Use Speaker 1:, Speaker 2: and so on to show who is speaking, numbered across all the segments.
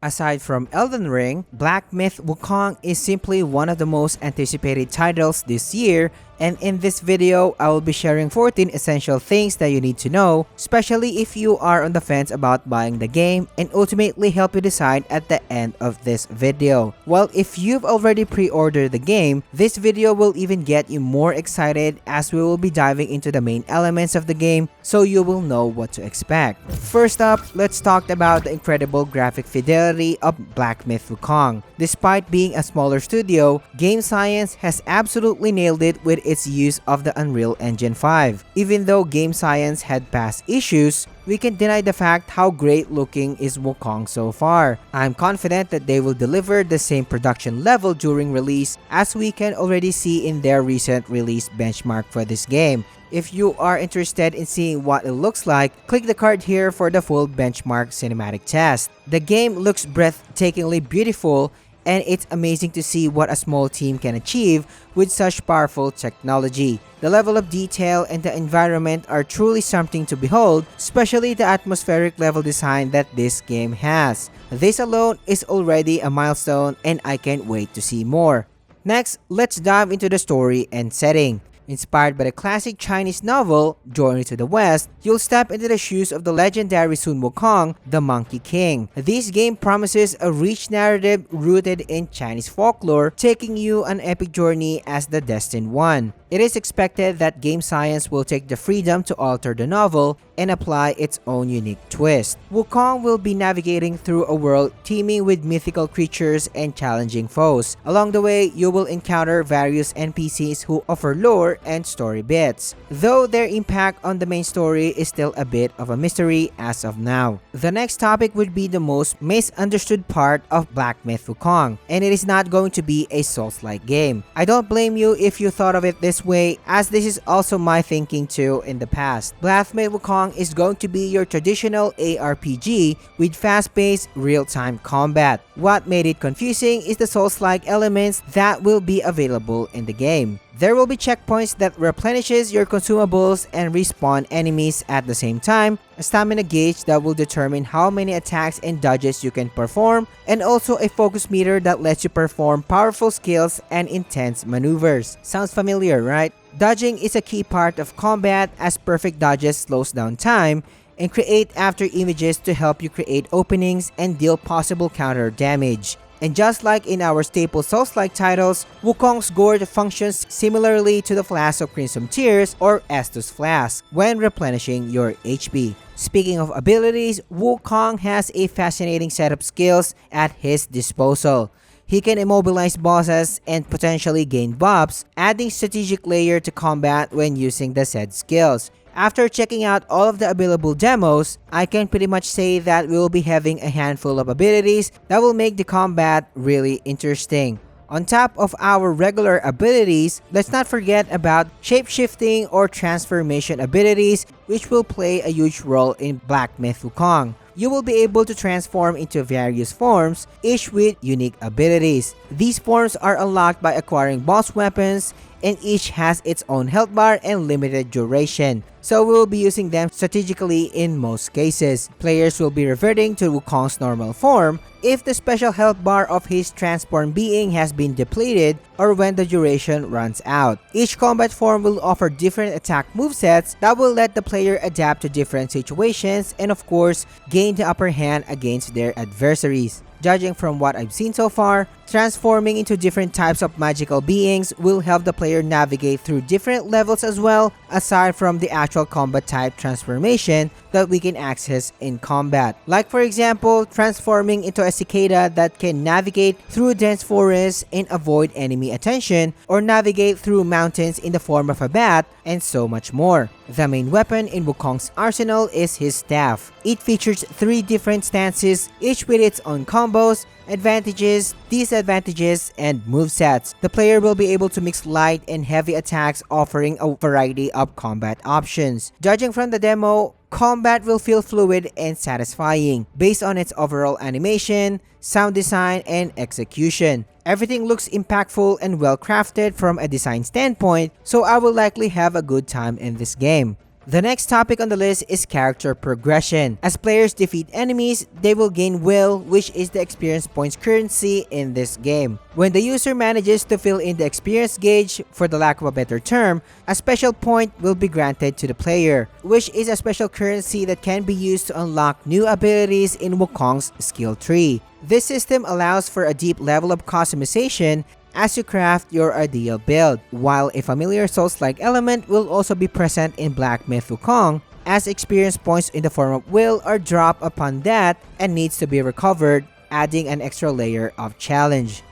Speaker 1: Aside from Elden Ring, Black Myth Wukong is simply one of the most anticipated titles this year, and in this video, I will be sharing 14 essential things that you need to know, especially if you are on the fence about buying the game, and ultimately help you decide at the end of this video. Well, if you've already pre-ordered the game, this video will even get you more excited as we will be diving into the main elements of the game so you will know what to expect. First up, let's talk about the incredible graphic fidelity of Black Myth Wukong. Despite being a smaller studio, Game Science has absolutely nailed it with its use of the Unreal Engine 5. Even though Game Science had past issues, we can deny the fact how great looking is Wukong so far. I'm confident that they will deliver the same production level during release as we can already see in their recent release benchmark for this game. If you are interested in seeing what it looks like, click the card here for the full benchmark cinematic test. The game looks breathtakingly beautiful, and it's amazing to see what a small team can achieve with such powerful technology. The level of detail and the environment are truly something to behold, especially the atmospheric level design that this game has. This alone is already a milestone, and I can't wait to see more. Next, let's dive into the story and setting. Inspired by the classic Chinese novel, Journey to the West, you'll step into the shoes of the legendary Sun Wukong, the Monkey King. This game promises a rich narrative rooted in Chinese folklore, taking you on an epic journey as the Destined One. It is expected that Game Science will take the freedom to alter the novel and apply its own unique twist. Wukong will be navigating through a world teeming with mythical creatures and challenging foes. Along the way, you will encounter various NPCs who offer lore and story bits, though their impact on the main story is still a bit of a mystery as of now. The next topic would be the most misunderstood part of Black Myth Wukong, and it is not going to be a Souls-like game. I don't blame you if you thought of it this way, as this is also my thinking too in the past. Black Myth Wukong is going to be your traditional ARPG with fast-paced, real-time combat. What made it confusing is the Souls-like elements that will be available in the game. There will be checkpoints that replenishes your consumables and respawn enemies at the same time, a stamina gauge that will determine how many attacks and dodges you can perform, and also a focus meter that lets you perform powerful skills and intense maneuvers. Sounds familiar, right? Dodging is a key part of combat, as perfect dodges slows down time and create after images to help you create openings and deal possible counter damage. And just like in our staple Souls-like titles, Wukong's gourd functions similarly to the Flask of Crimson Tears or Estus Flask when replenishing your HP. Speaking of abilities, Wukong has a fascinating set of skills at his disposal. He can immobilize bosses and potentially gain buffs, adding strategic layer to combat when using the said skills. After checking out all of the available demos, I can pretty much say that we will be having a handful of abilities that will make the combat really interesting. On top of our regular abilities, let's not forget about shape-shifting or transformation abilities, which will play a huge role in Black Myth Wukong. You will be able to transform into various forms, each with unique abilities. These forms are unlocked by acquiring boss weapons, and each has its own health bar and limited duration, so we will be using them strategically in most cases. Players will be reverting to Wukong's normal form if the special health bar of his transformed being has been depleted or when the duration runs out. Each combat form will offer different attack movesets that will let the player adapt to different situations and of course gain the upper hand against their adversaries. Judging from what I've seen so far, transforming into different types of magical beings will help the player navigate through different levels as well, aside from the actual combat type transformation that we can access in combat. Like for example, transforming into a cicada that can navigate through dense forests and avoid enemy attention, or navigate through mountains in the form of a bat, and so much more. The main weapon in Wukong's arsenal is his staff. It features 3 different stances, each with its own combos, advantages, disadvantages, and movesets. The player will be able to mix light and heavy attacks, offering a variety of combat options. Judging from the demo, combat will feel fluid and satisfying based on its overall animation, sound design, and execution. Everything looks impactful and well crafted from a design standpoint, so I will likely have a good time in this game. The next topic on the list is character progression. As players defeat enemies, they will gain will, which is the experience points currency in this game. When the user manages to fill in the experience gauge, for the lack of a better term, a special point will be granted to the player, which is a special currency that can be used to unlock new abilities in Wukong's skill tree. This system allows for a deep level of customization as you craft your ideal build, while a familiar Souls-like element will also be present in Black Myth Wukong, as experience points in the form of will are dropped upon death and needs to be recovered, adding an extra layer of challenge.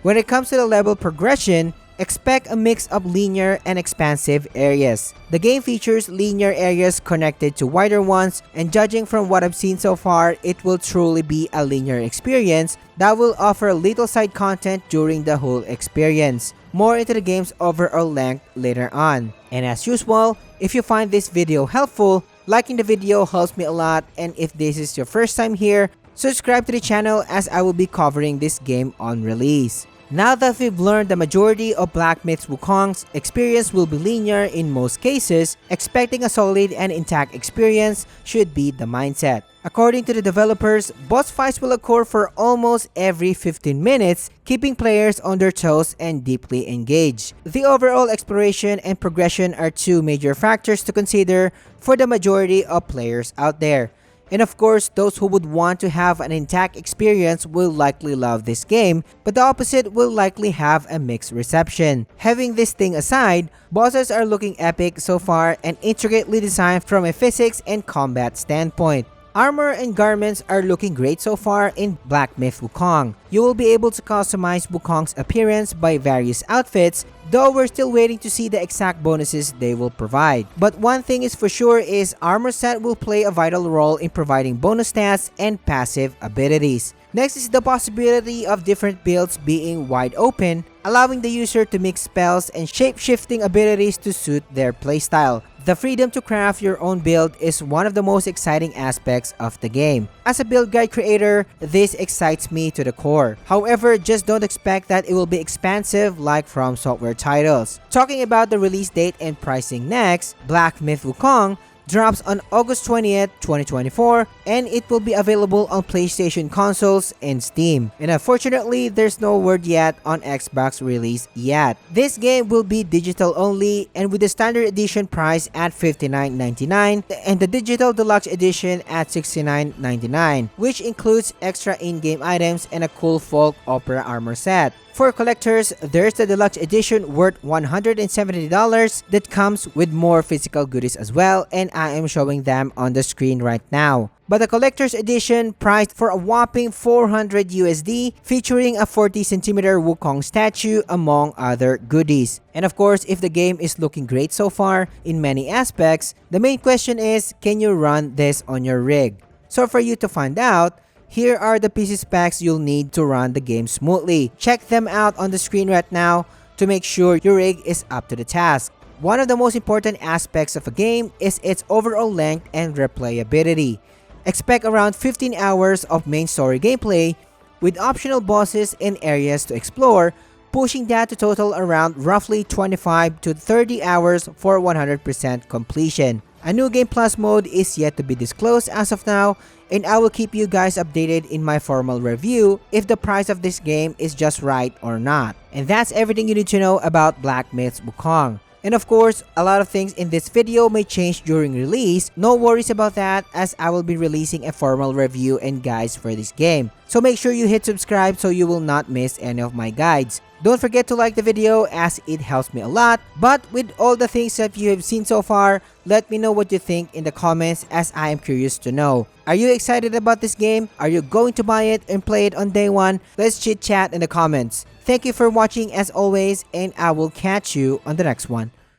Speaker 1: When it comes to the level progression, expect a mix of linear and expansive areas. The game features linear areas connected to wider ones, and judging from what I've seen so far, it will truly be a linear experience that will offer little side content during the whole experience. More into the game's overall length later on. And as usual, if you find this video helpful, liking the video helps me a lot, and if this is your first time here, subscribe to the channel as I will be covering this game on release. Now that we've learned the majority of Black Myth Wukong's experience will be linear in most cases, expecting a solid and intact experience should be the mindset. According to the developers, boss fights will occur for almost every 15 minutes, keeping players on their toes and deeply engaged. The overall exploration and progression are two major factors to consider for the majority of players out there. And of course, those who would want to have an intact experience will likely love this game, but the opposite will likely have a mixed reception. Having this thing aside, bosses are looking epic so far and intricately designed from a physics and combat standpoint. Armor and garments are looking great so far in Black Myth Wukong. You will be able to customize Wukong's appearance by various outfits, though we're still waiting to see the exact bonuses they will provide. But one thing is for sure is armor set will play a vital role in providing bonus stats and passive abilities. Next is the possibility of different builds being wide open, allowing the user to mix spells and shape-shifting abilities to suit their playstyle. The freedom to craft your own build is one of the most exciting aspects of the game. As a build guide creator, this excites me to the core. However, just don't expect that it will be expansive like from software titles. Talking about the release date and pricing next, Black Myth Wukong drops on August 20th, 2024, and it will be available on PlayStation consoles and Steam. And unfortunately, there's no word yet on Xbox release yet. This game will be digital only, and with the standard edition price at $59.99 and the digital deluxe edition at $69.99, which includes extra in-game items and a cool folk opera armor set. For collectors, there's the deluxe edition worth $170 that comes with more physical goodies as well, and I am showing them on the screen right now. But the collector's edition priced for a whopping $400 USD, featuring a 40cm Wukong statue among other goodies. And of course, if the game is looking great so far in many aspects, the main question is, can you run this on your rig? So for you to find out, here are the PC specs you'll need to run the game smoothly. Check them out on the screen right now to make sure your rig is up to the task. One of the most important aspects of a game is its overall length and replayability. Expect around 15 hours of main story gameplay with optional bosses and areas to explore, pushing that to total around roughly 25 to 30 hours for 100% completion. A new Game Plus mode is yet to be disclosed as of now, and I will keep you guys updated in my formal review if the price of this game is just right or not. And that's everything you need to know about Black Myth Wukong. And of course, a lot of things in this video may change during release. No worries about that, as I will be releasing a formal review and guides for this game. So make sure you hit subscribe so you will not miss any of my guides. Don't forget to like the video as it helps me a lot. But with all the things that you have seen so far, let me know what you think in the comments, as I am curious to know. Are you excited about this game? Are you going to buy it and play it on day one? Let's chit chat in the comments. Thank you for watching as always, and I will catch you on the next one.